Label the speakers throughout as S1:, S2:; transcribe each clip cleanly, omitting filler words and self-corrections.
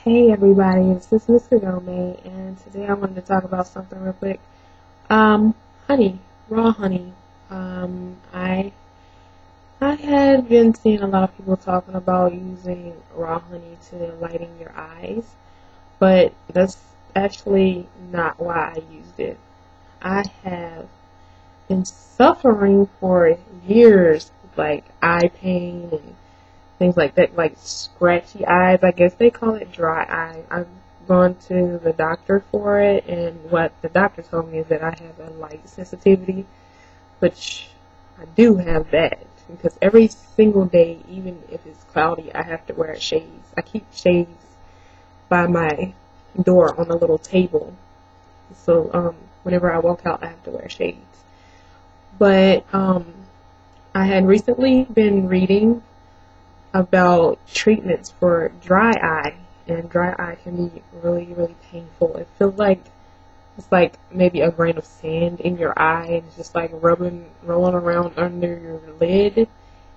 S1: Hey everybody, this is Mr. Gomez, and today I wanted to talk about something real quick. Honey, raw honey. I had been seeing a lot of people talking about using raw honey to lighten your eyes, but that's actually not why I used it. I have been suffering for years with like eye pain and things like that, like scratchy eyes. I guess they call it dry eye. I've gone to the doctor for it, and what the doctor told me is that I have a light sensitivity, which I do have that because every single day, even if it's cloudy, I have to wear shades. I keep shades by my door on a little table, so whenever I walk out, I have to wear shades. But I had recently been reading about treatments for dry eye, and dry eye can be really, really painful. It feels like it's like maybe a grain of sand in your eye, and it's just like rolling around under your lid,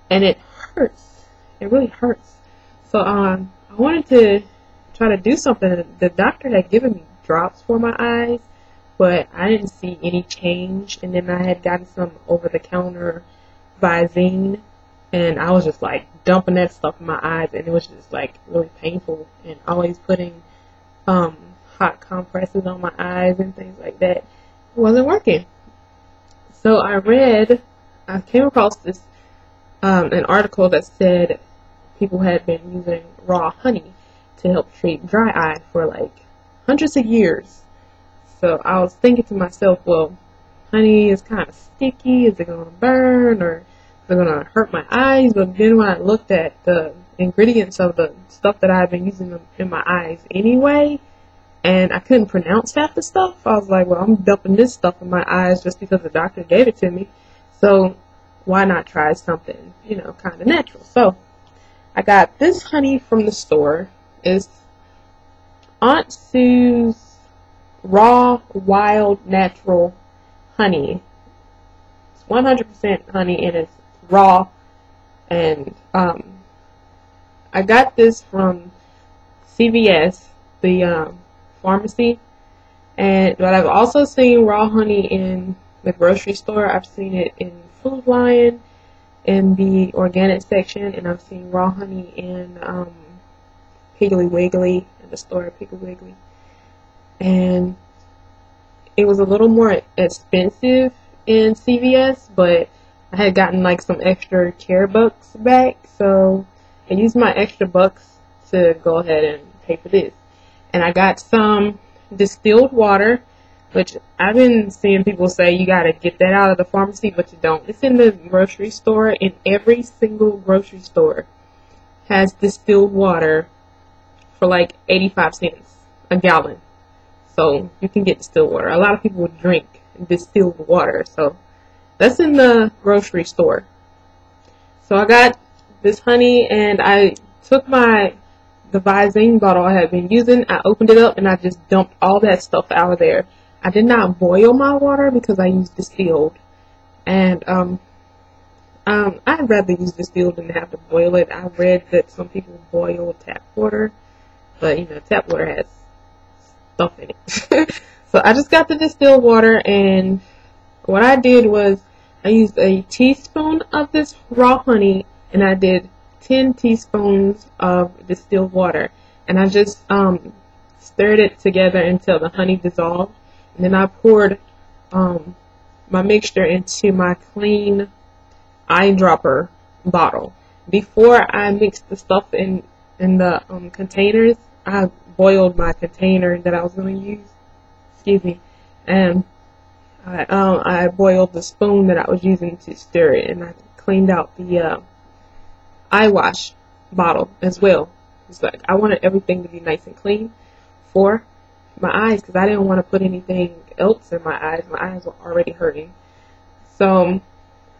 S1: and it hurts. It really hurts. So I wanted to try to do something. The doctor had given me drops for my eyes, but I didn't see any change. And then I had gotten some over-the-counter Visine, and I was just like dumping that stuff in my eyes, and it was just like really painful, and always putting hot compresses on my eyes and things like that. It wasn't working. So I came across this an article that said people had been using raw honey to help treat dry eye for like hundreds of years. So I was thinking to myself, well, honey is kind of sticky. Is it going to burn, or they're going to hurt my eyes? But then when I looked at the ingredients of the stuff that I've been using in my eyes anyway, and I couldn't pronounce half the stuff, I was like, well, I'm dumping this stuff in my eyes just because the doctor gave it to me. So why not try something, kind of natural? So I got this honey from the store. It's Aunt Sue's raw, wild, natural honey. It's 100% honey, and it's raw. And I got this from CVS, the pharmacy, but I've also seen raw honey in the grocery store. I've seen it in Food Lion in the organic section, and I've seen raw honey in Piggly Wiggly, in the store at Piggly Wiggly. And it was a little more expensive in CVS, but I had gotten like some extra care bucks back, so I used my extra bucks to go ahead and pay for this. And I got some distilled water, which I've been seeing people say you gotta get that out of the pharmacy, but you don't. It's in the grocery store, and every single grocery store has distilled water for like 85 cents a gallon. So you can get distilled water. A lot of people drink distilled water, so that's in the grocery store. So I got this honey, and I took the Visine bottle I had been using. I opened it up, and I just dumped all that stuff out of there. I did not boil my water because I used distilled, and I'd rather use distilled than have to boil it. I read that some people boil tap water, but tap water has stuff in it. So I just got the distilled water, and what I did was I used a teaspoon of this raw honey, and I did 10 teaspoons of distilled water, and I just stirred it together until the honey dissolved, and then I poured my mixture into my clean eyedropper bottle. Before I mixed the stuff in the containers, I boiled my container that I was going to use, and I boiled the spoon that I was using to stir it, and I cleaned out the eye wash bottle as well. It's like I wanted everything to be nice and clean for my eyes because I didn't want to put anything else in my eyes. My eyes were already hurting. So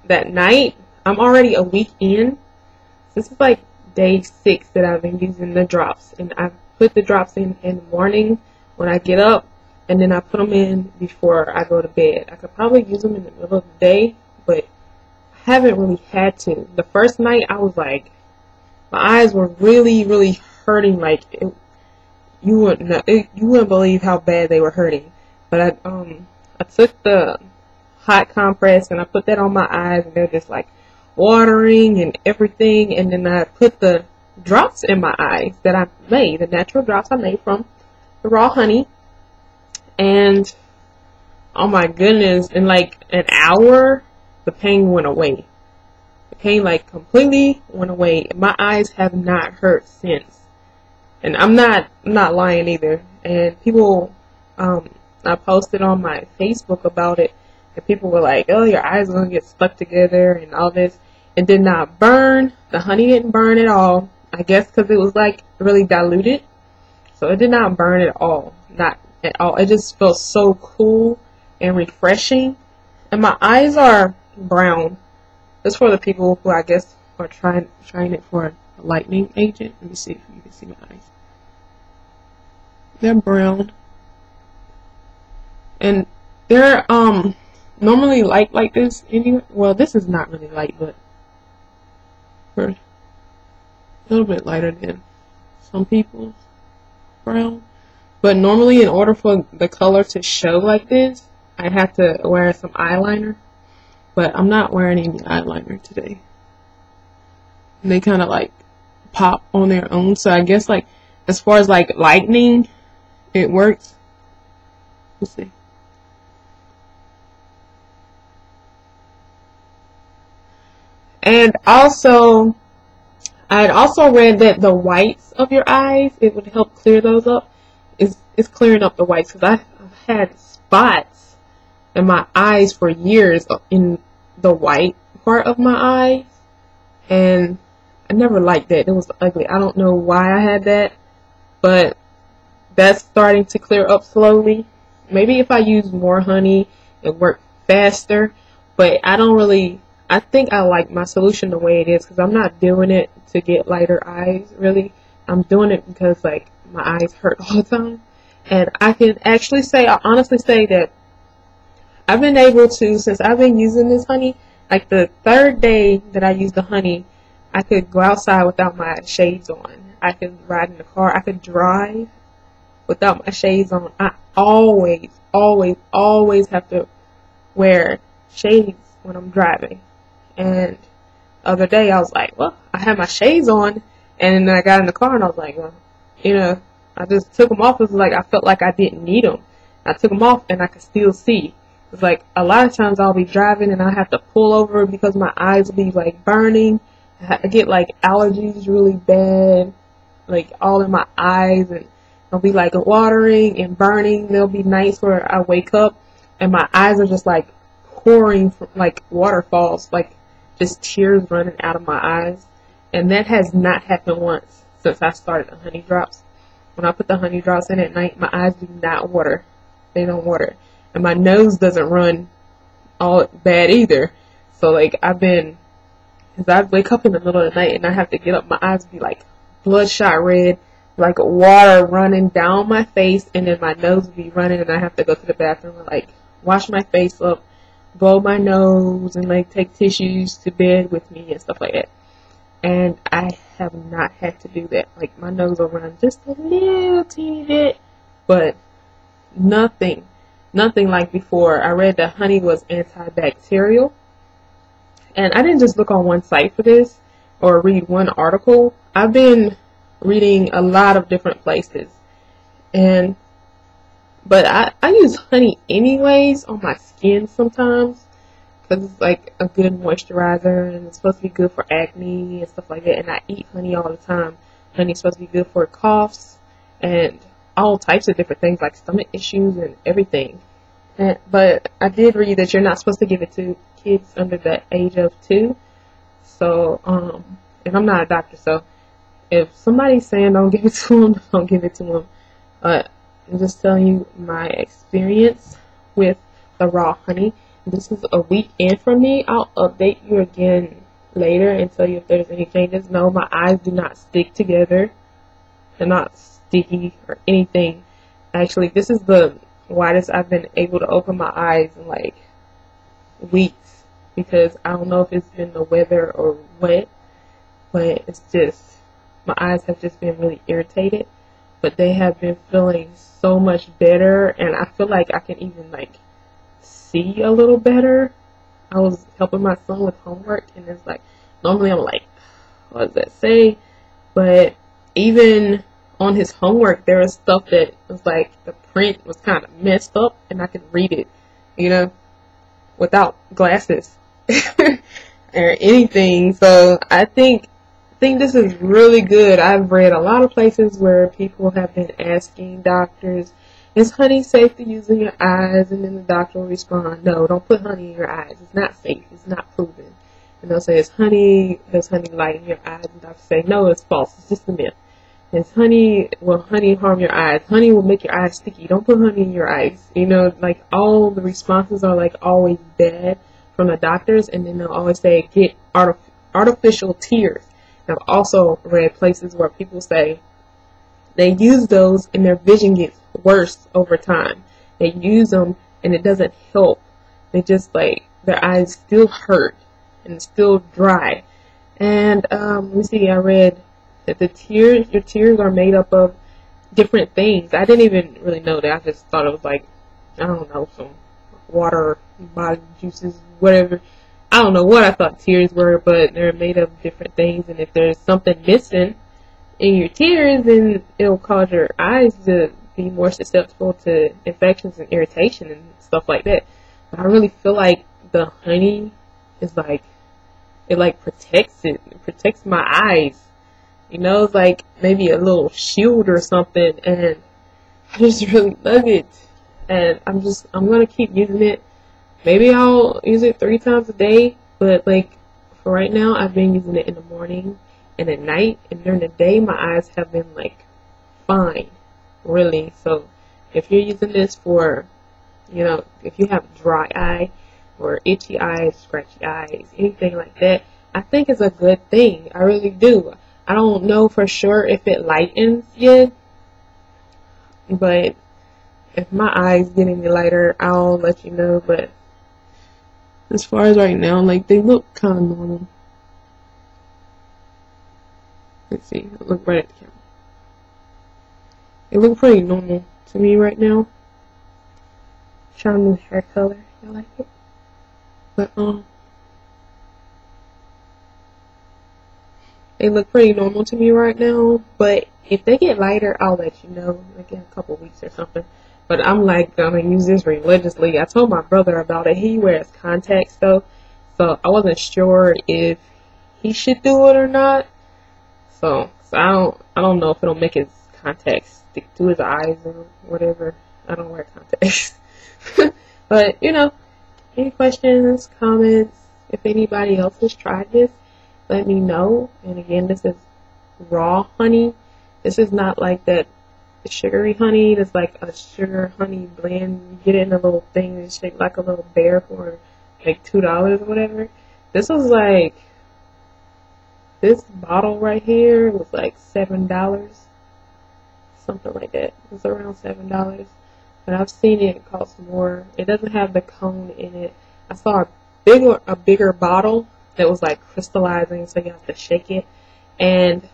S1: that night, I'm already a week in. This is like day 6 that I've been using the drops, and I put the drops in the morning when I get up, and then I put them in before I go to bed. I could probably use them in the middle of the day, but I haven't really had to. The first night I was like, my eyes were really, really hurting. Like you wouldn't know, you wouldn't believe how bad they were hurting. But I took the hot compress and I put that on my eyes, and they're just like watering and everything. And then I put the drops in my eyes that I made, the natural drops I made from the raw honey. And oh my goodness, in like an hour, the pain went away. The pain like completely went away. My eyes have not hurt since. And I'm not lying either. And people, I posted on my Facebook about it, and people were like, oh, your eyes are going to get stuck together and all this. It did not burn. The honey didn't burn at all. I guess because it was like really diluted. So it did not burn at all. Not at all. It just felt so cool and refreshing. And my eyes are brown. It's for the people who I guess are trying it for a lightening agent. Let me see if you can see my eyes. They're brown. And they're normally light like this anyway. Well, this is not really light, but we're a little bit lighter than some people's brown. But normally, in order for the color to show like this, I have to wear some eyeliner. But I'm not wearing any eyeliner today. And they kind of like pop on their own. So I guess like as far as like lightening, it works. Let's see. And also, I had also read that the whites of your eyes, it would help clear those up. It's clearing up the whites, because I've had spots in my eyes for years in the white part of my eyes, and I never liked that. It was ugly. I don't know why I had that, but that's starting to clear up slowly. Maybe if I use more honey, it work faster, but I think I like my solution the way it is, because I'm not doing it to get lighter eyes, really. I'm doing it because like my eyes hurt all the time. And I can actually say, I honestly say that I've been able to, since I've been using this honey, like the third day that I used the honey, I could go outside without my shades on. I could ride in the car. I could drive without my shades on. I always have to wear shades when I'm driving. And the other day I was like, well, I had my shades on, and then I got in the car and I was like, well, I just took them off. It was like I felt like I didn't need them. I took them off and I could still see. It's like a lot of times I'll be driving and I have to pull over because my eyes will be like burning. I get like allergies really bad, like all in my eyes, and I'll be like watering and burning. There'll be nights where I wake up and my eyes are just like pouring from, like waterfalls, like just tears running out of my eyes. And that has not happened once since I started the honey drops. When I put the honey drops in at night, my eyes do not water. They don't water. And my nose doesn't run all bad either. So like because I wake up in the middle of the night and I have to get up, my eyes be like bloodshot red, like water running down my face, and then my nose will be running, and I have to go to the bathroom and like wash my face up, blow my nose, and like take tissues to bed with me and stuff like that. And I have not had to do that. Like my nose will run just a little teeny bit, but nothing like before. I read that honey was antibacterial. And I didn't just look on one site for this or read one article. I've been reading a lot of different places. But I use honey anyways on my skin sometimes, because it's like a good moisturizer, and it's supposed to be good for acne and stuff like that. And I eat honey all the time. Honey's supposed to be good for coughs and all types of different things, like stomach issues and everything. But I did read that you're not supposed to give it to kids under the age of 2. So, and I'm not a doctor, so if somebody's saying don't give it to them, don't give it to them. But I'm just telling you my experience with the raw honey. This is a week in for me. I'll update you again later and tell you if there's any changes. No, my eyes do not stick together. They're not sticky or anything. Actually, this is the widest I've been able to open my eyes in like weeks, because I don't know if it's been the weather or what, but it's just, my eyes have just been really irritated. but they have been feeling so much better, and I feel like I can even like see a little better. I was helping my son with homework, and it's like, normally I'm like, what does that say? But even on his homework, there was stuff that was like, the print was kind of messed up, and I could read it, you know, without glasses or anything. So I think this is really good. I've read a lot of places where people have been asking doctors, is honey safe to use in your eyes? And then the doctor will respond, no, don't put honey in your eyes. It's not safe. It's not proven. And they'll say, does honey light in your eyes? And doctors say, no, it's false. It's just a myth. Will honey harm your eyes? Honey will make your eyes sticky. Don't put honey in your eyes. You know, like all the responses are like always bad from the doctors. And then they'll always say, get artificial tears. And I've also read places where people say they use those and their vision gets worse over time. They use them and it doesn't help. They just like, their eyes still hurt and still dry. And let me see, I read that your tears are made up of different things. I didn't even really know that. I just thought it was like, I don't know, some water, body juices, whatever. I don't know what I thought tears were, but they're made of different things. And if there's something missing in your tears, then it'll cause your eyes to be more susceptible to infections and irritation and stuff like that. But I really feel like the honey is like, it like protects it. It protects my eyes. You know, it's like maybe a little shield or something, and I just really love it. And I'm gonna keep using it. Maybe I'll use it 3 times a day, but like for right now, I've been using it in the morning and at night, and during the day, my eyes have been like fine, really. So if you're using this for, you know, if you have dry eye or itchy eyes, scratchy eyes, anything like that, I think it's a good thing. I really do. I don't know for sure if it lightens yet, but if my eyes get any lighter, I'll let you know. But as far as right now, like, they look kind of normal. Let's see, I look right at the camera. They look pretty normal to me right now. Trying a new hair color. I like it. But they look pretty normal to me right now. But if they get lighter, I'll let you know, like in a couple weeks or something. But I'm like gonna use this religiously. I told my brother about it. He wears contacts though, so I wasn't sure if he should do it or not. So I don't know if it'll make his contacts stick to his eyes or whatever. I don't wear contacts. But you know, any questions, comments? If anybody else has tried this, let me know. And again, this is raw honey. This is not like that sugary honey. That's like a sugar honey blend. You get it in a little thing that's shaped like a little bear for like $2 or whatever. This was like, this bottle right here was like $7, something like that. It was around $7, but I've seen it cost more. It doesn't have the cone in it. I saw a bigger bottle that was like crystallizing, so you have to shake it. And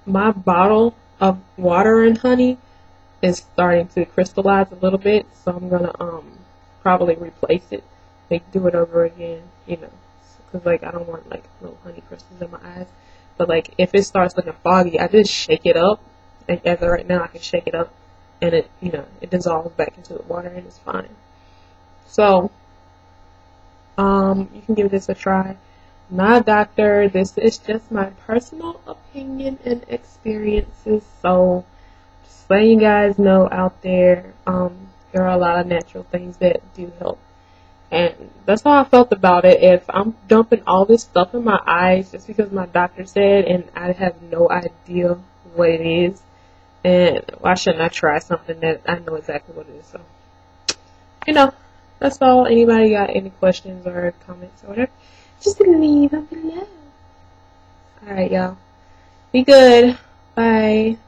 S1: my bottle of water and honey is starting to crystallize a little bit, so I'm gonna probably replace it, like do it over again, you know, because like I don't want like little honey crystals in my eyes. But like if it starts looking foggy, I just shake it up. Like as of right now, I can shake it up, and it, you know, it dissolves back into the water and it's fine. So you can give this a try. I'm not a doctor. This is just my personal opinion and experiences. So just letting you guys know out there, there are a lot of natural things that do help. And that's how I felt about it. If I'm dumping all this stuff in my eyes just because my doctor said, and I have no idea what it is, and why shouldn't I try something that I know exactly what it is? So, you know, that's all. Anybody got any questions or comments or whatever, just leave them below. Alright, y'all. Be good. Bye.